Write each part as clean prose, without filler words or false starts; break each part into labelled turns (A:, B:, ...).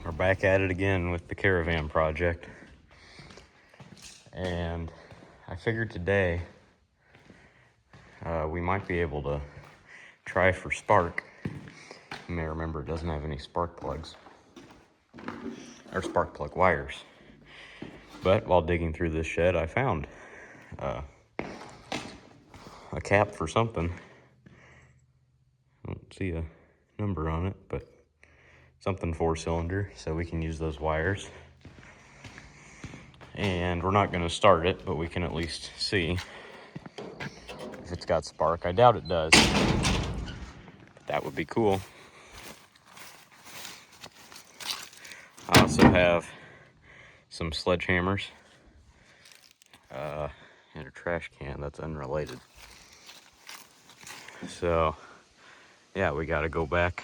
A: We're back at it again with the caravan project. And I figured today we might be able to try for spark. You may remember it doesn't have any spark plugs or spark plug wires. But while digging through this shed, I found a cap for something. I don't see a number on it, but something 4-cylinder, so we can use those wires. And we're not going to start it, but we can at least see if it's got spark. I doubt it does, but that would be cool. I also have some sledgehammers and a trash can that's unrelated. So yeah, we got to go back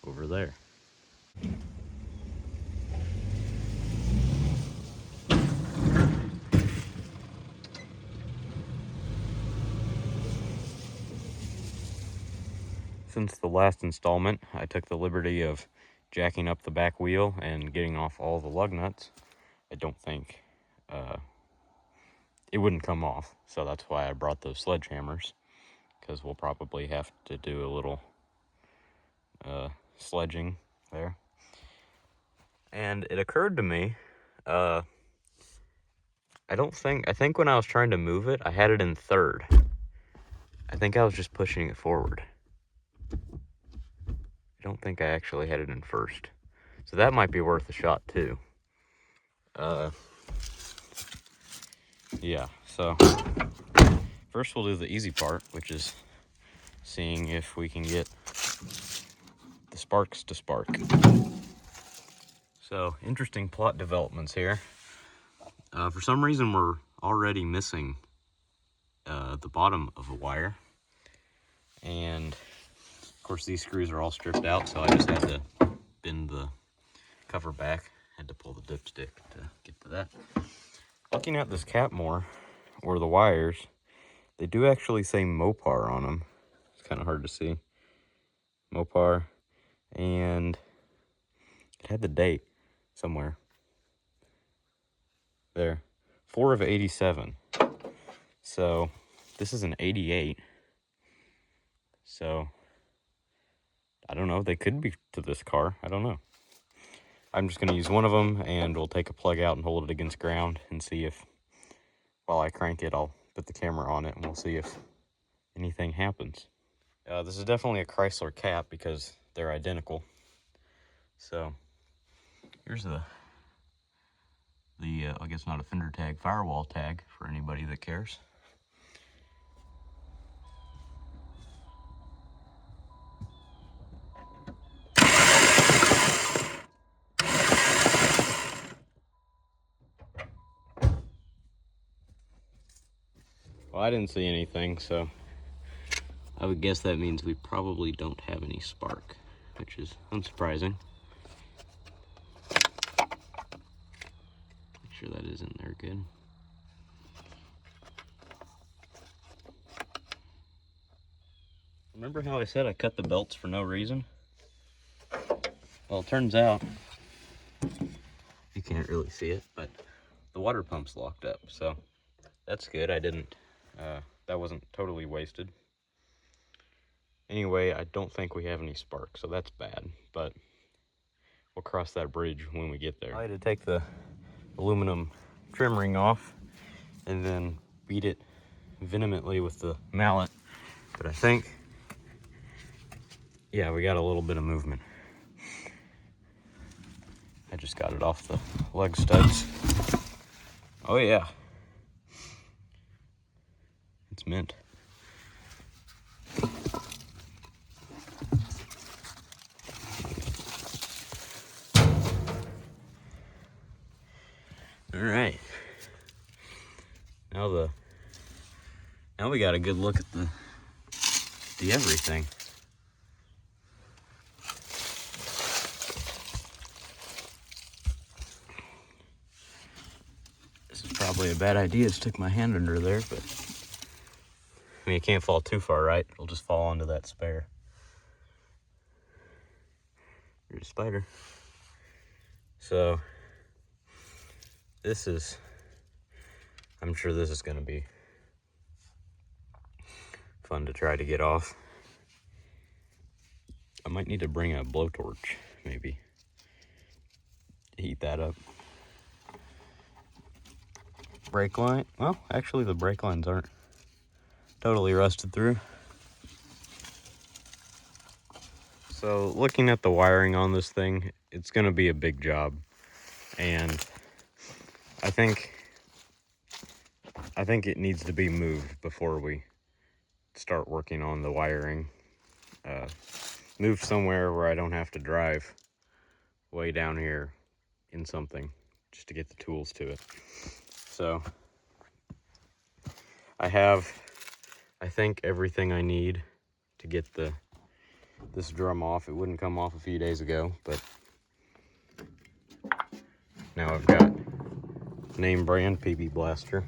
A: over there. Since the last installment, I took the liberty of jacking up the back wheel and getting off all the lug nuts. I don't think it wouldn't come off, so that's why I brought those sledgehammers, because we'll probably have to do a little sledging there. And it occurred to me, I think when I was trying to move it, I had it in third. I think I was just pushing it forward. I don't think I actually had it in first. So that might be worth a shot too. Yeah, so first we'll do the easy part, which is seeing if we can get the sparks to spark. So, interesting plot developments here. For some reason, we're already missing the bottom of a wire. And, of course, these screws are all stripped out, so I just had to bend the cover back. Had to pull the dipstick to get to that. Looking at this cap more, or the wires, they do actually say Mopar on them. It's kind of hard to see. Mopar. And it had the date somewhere. There. 4 of 87. So, this is an 88. So, I don't know. They could be to this car. I don't know. I'm just going to use one of them, and we'll take a plug out and hold it against ground and see if, while I crank it, I'll put the camera on it, and we'll see if anything happens. This is definitely a Chrysler cap because they're identical. So, here's the I guess not a fender tag, firewall tag for anybody that cares. Well, I didn't see anything, so I would guess that means we probably don't have any spark, which is unsurprising. Make sure that is in there good. Remember how I said I cut the belts for no reason? Well, it turns out, you can't really see it, but the water pump's locked up, so that's good. That wasn't totally wasted. Anyway, I don't think we have any spark, so that's bad, but we'll cross that bridge when we get there. I had to take the aluminum trim ring off and then beat it vehemently with the mallet, but I think, yeah, we got a little bit of movement. I just got it off the lug studs. Oh yeah, it's mint. All right. Now we got a good look at the everything. This is probably a bad idea to stick my hand under there, but I mean, it can't fall too far, right? It'll just fall onto that spare. Here's a spider. So I'm sure this is going to be fun to try to get off. I might need to bring a blowtorch, maybe. Heat that up. Brake line. Well, actually the brake lines aren't totally rusted through. So looking at the wiring on this thing, it's going to be a big job. And I think it needs to be moved before we start working on the wiring. Moved somewhere where I don't have to drive way down here in something just to get the tools to it. So I have, I think, everything I need to get this drum off. It wouldn't come off a few days ago, but now I've got name brand PB Blaster.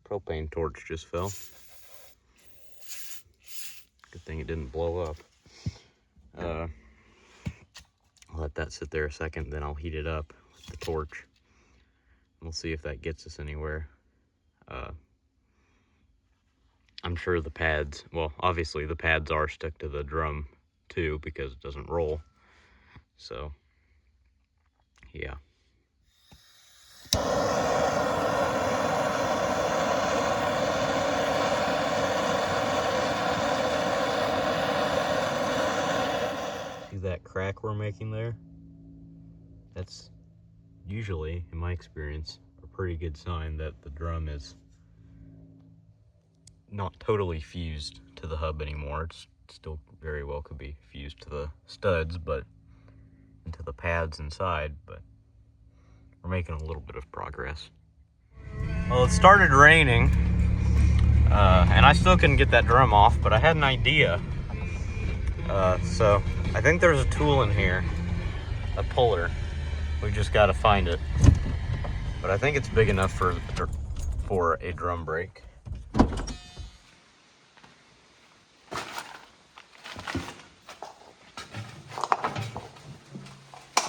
A: Propane torch just fell. Good thing it didn't blow up. I'll let that sit there a second, then I'll heat it up with the torch. We'll see if that gets us anywhere. I'm sure the pads, well, obviously the pads are stuck to the drum too because it doesn't roll. So, yeah. See that crack we're making there? That's usually, in my experience, a pretty good sign that the drum is not totally fused to the hub anymore. It's still very well could be fused to the studs, but into the pads inside, but we're making a little bit of progress. Well, it started raining, and I still couldn't get that drum off, but I had an idea. So I think there's a tool in here, a puller. We just got to find it. But I think it's big enough for a drum brake.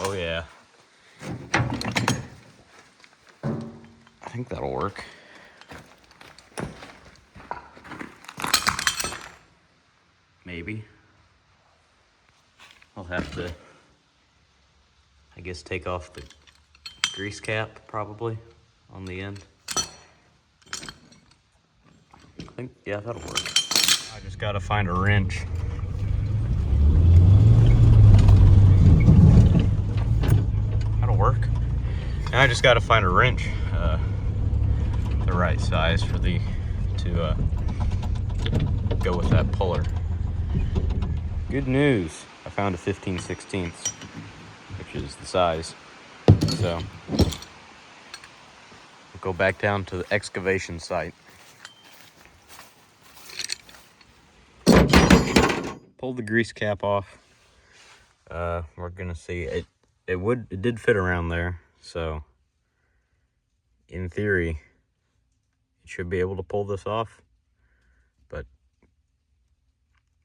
A: Oh yeah. I think that'll work. Maybe. I'll have to, I guess, take off the grease cap probably on the end. I think, yeah, that'll work. I just gotta find a wrench. That'll work. Now I just gotta find a wrench, the right size for to go with that puller. Good news, I found a 15/16, which is the size. So we'll go back down to the excavation site. Pull the grease cap off. We're gonna see it. It did fit around there, so in theory it should be able to pull this off. But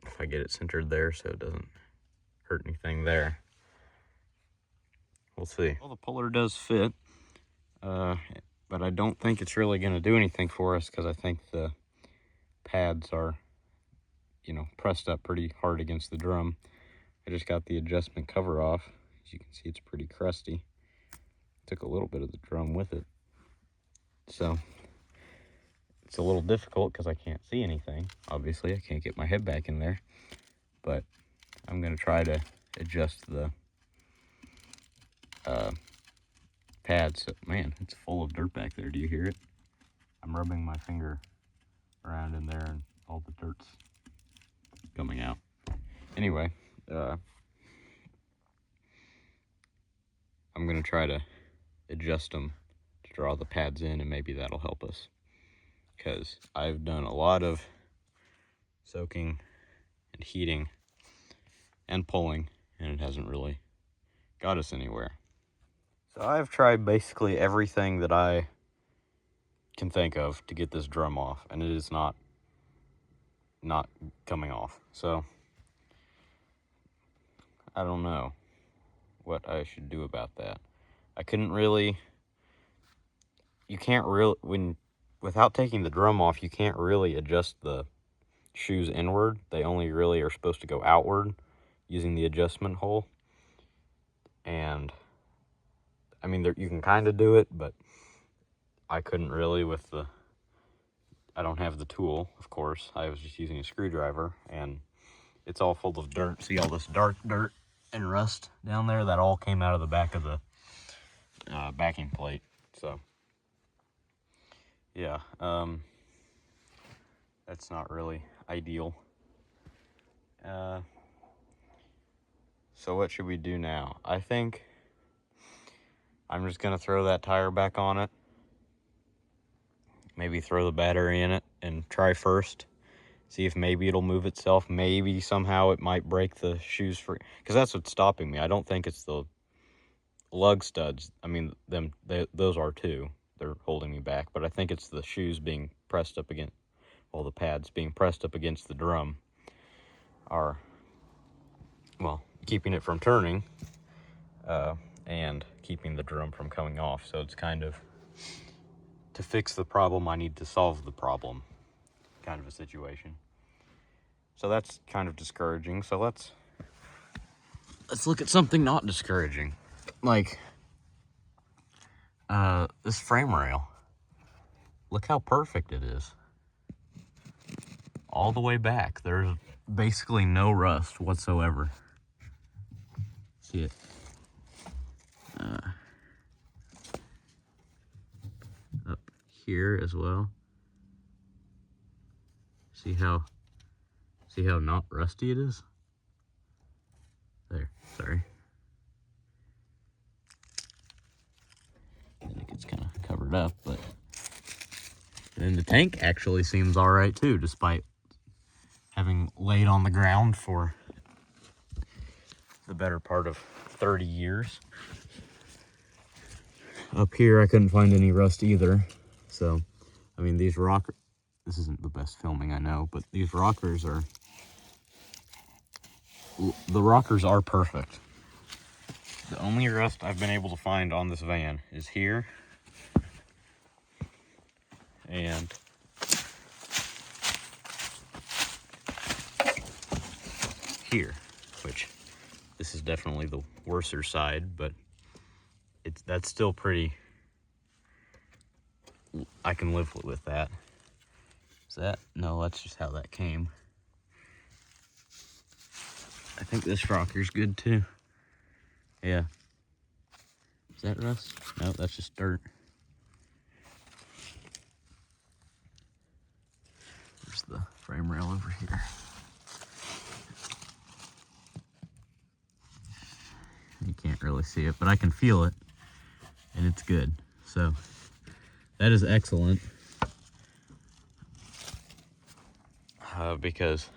A: if I get it centered there so it doesn't hurt anything there, we'll see. Well, the puller does fit, but I don't think it's really gonna do anything for us because I think the pads are, pressed up pretty hard against the drum. I just got the adjustment cover off. As you can see, it's pretty crusty. Took a little bit of the drum with it. So it's a little difficult because I can't see anything. Obviously, I can't get my head back in there. But I'm going to try to adjust the pads. So, man, it's full of dirt back there. Do you hear it? I'm rubbing my finger around in there and all the dirt's coming out. Anyway, I'm going to try to adjust them to draw the pads in, and maybe that'll help us. Because I've done a lot of soaking and heating and pulling, and it hasn't really got us anywhere. So I've tried basically everything that I can think of to get this drum off, and it is not coming off. So I don't know what I should do about that. I couldn't really, you can't really, without taking the drum off, you can't really adjust the shoes inward. They only really are supposed to go outward using the adjustment hole. And I mean, you can kind of do it, but I couldn't really with I don't have the tool, of course. I was just using a screwdriver, and it's all full of dirt. See all this dark dirt and rust down there? That all came out of the back of the backing plate. So yeah, that's not really ideal. So what should we do now? I think I'm just gonna throw that tire back on it. Maybe throw the battery in it and try first. See if maybe it'll move itself. Maybe somehow it might break the shoes free. Because that's what's stopping me. I don't think it's the lug studs. I mean, those are too. They're holding me back. But I think it's the shoes being pressed up against, well, the pads being pressed up against the drum are, well, keeping it from turning and keeping the drum from coming off. So it's kind of, to fix the problem, I need to solve the problem kind of a situation. So that's kind of discouraging. So let's look at something not discouraging, like this frame rail. Look how perfect it is. All the way back, there's basically no rust whatsoever. See it? Up here as well. See how not rusty it is? There, sorry. I think it's kind of covered up, but then the tank actually seems all right too, despite having laid on the ground for the better part of 30 years. Up here, I couldn't find any rust either. So, I mean, this isn't the best filming, I know, but these rockers are, the rockers are perfect. The only rust I've been able to find on this van is here and here, which this is definitely the worser side, but that's still pretty, I can live with that. Is that? No, that's just how that came. I think this rocker's good too. Yeah. Is that rust? No, that's just dirt. There's the frame rail over here. You can't really see it, but I can feel it, and it's good. So that is excellent. Because,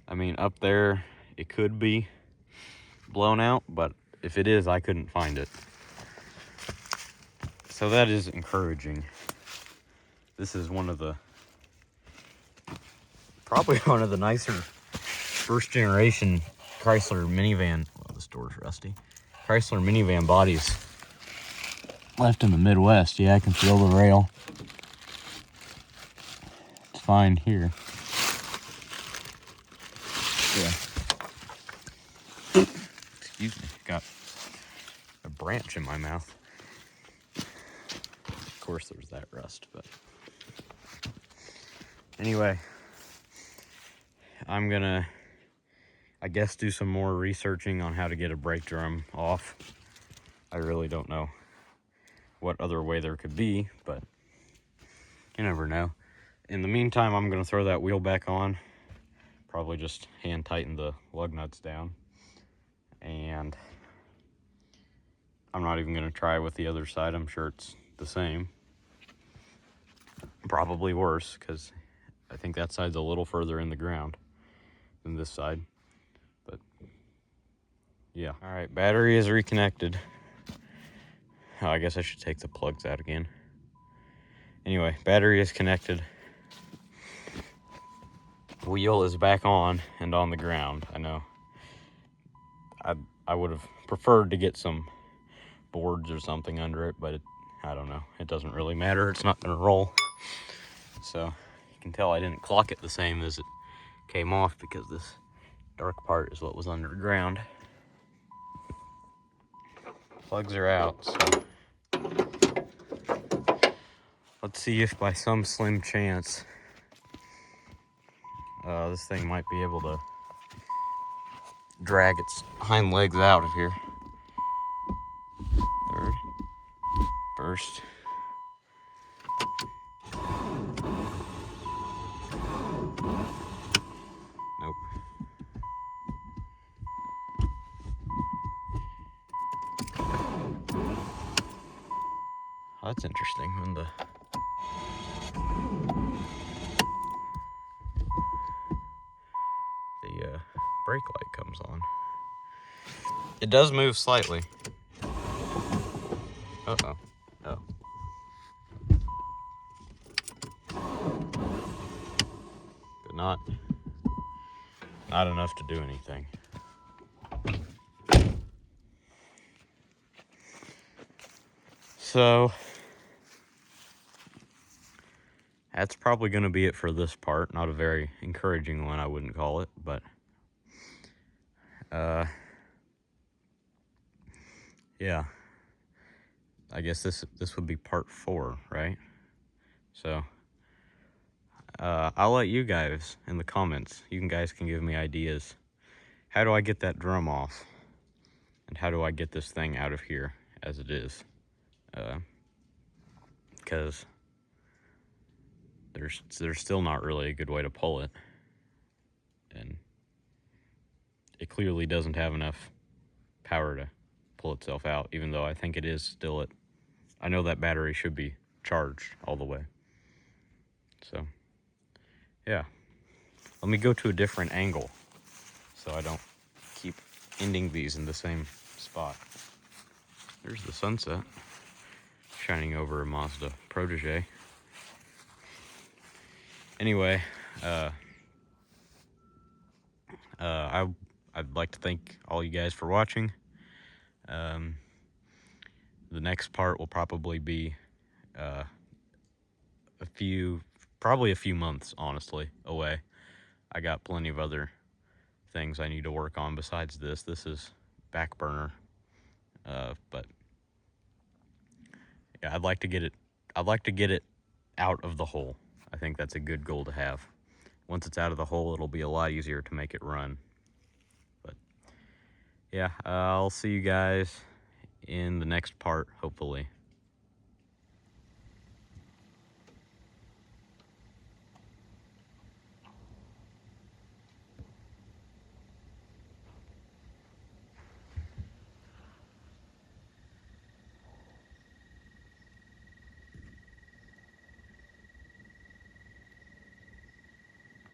A: I mean, up there, it could be blown out, but if it is, I couldn't find it. So that is encouraging. This is probably one of the nicer first generation Chrysler minivan, well, this door's rusty, Chrysler minivan bodies left in the Midwest. Yeah, I can feel the rail. It's fine here. Yeah. Excuse me, got a branch in my mouth. Of course there's that rust, but anyway, I'm gonna, I guess, do some more researching on how to get a brake drum off. I really don't know what other way there could be, but you never know. In the meantime, I'm gonna throw that wheel back on. Probably just hand tighten the lug nuts down. And I'm not even gonna try with the other side. I'm sure it's the same. Probably worse, because I think that side's a little further in the ground than this side. But yeah. All right, battery is reconnected. Oh, I guess I should take the plugs out again. Anyway, battery is connected. Wheel is back on and on the ground. I know I would have preferred to get some boards or something under it, but I don't know. It doesn't really matter. It's not going to roll. So you can tell I didn't clock it the same as it came off because this dark part is what was underground. Plugs are out, so let's see if by some slim chance this thing might be able to drag its hind legs out of here. Third, first. Nope. Oh, that's interesting when the brake light comes on. It does move slightly. Uh-oh. Oh. But not enough to do anything. So that's probably going to be it for this part. Not a very encouraging one, I wouldn't call it, but yeah. I guess this would be part 4, right? So I'll let you guys in the comments. You guys can give me ideas. How do I get that drum off? And how do I get this thing out of here as it is? Because there's still not really a good way to pull it. And it clearly doesn't have enough power to pull itself out, even though I think it is still at... I know that battery should be charged all the way. So, yeah. Let me go to a different angle so I don't keep ending these in the same spot. There's the sunset shining over a Mazda Protege. Anyway, I'd like to thank all you guys for watching. The next part will probably be probably a few months, honestly, away. I got plenty of other things I need to work on besides this. This is back burner. But yeah, I'd like to get it out of the hole. I think that's a good goal to have. Once it's out of the hole, it'll be a lot easier to make it run. But yeah, I'll see you guys in the next part, hopefully.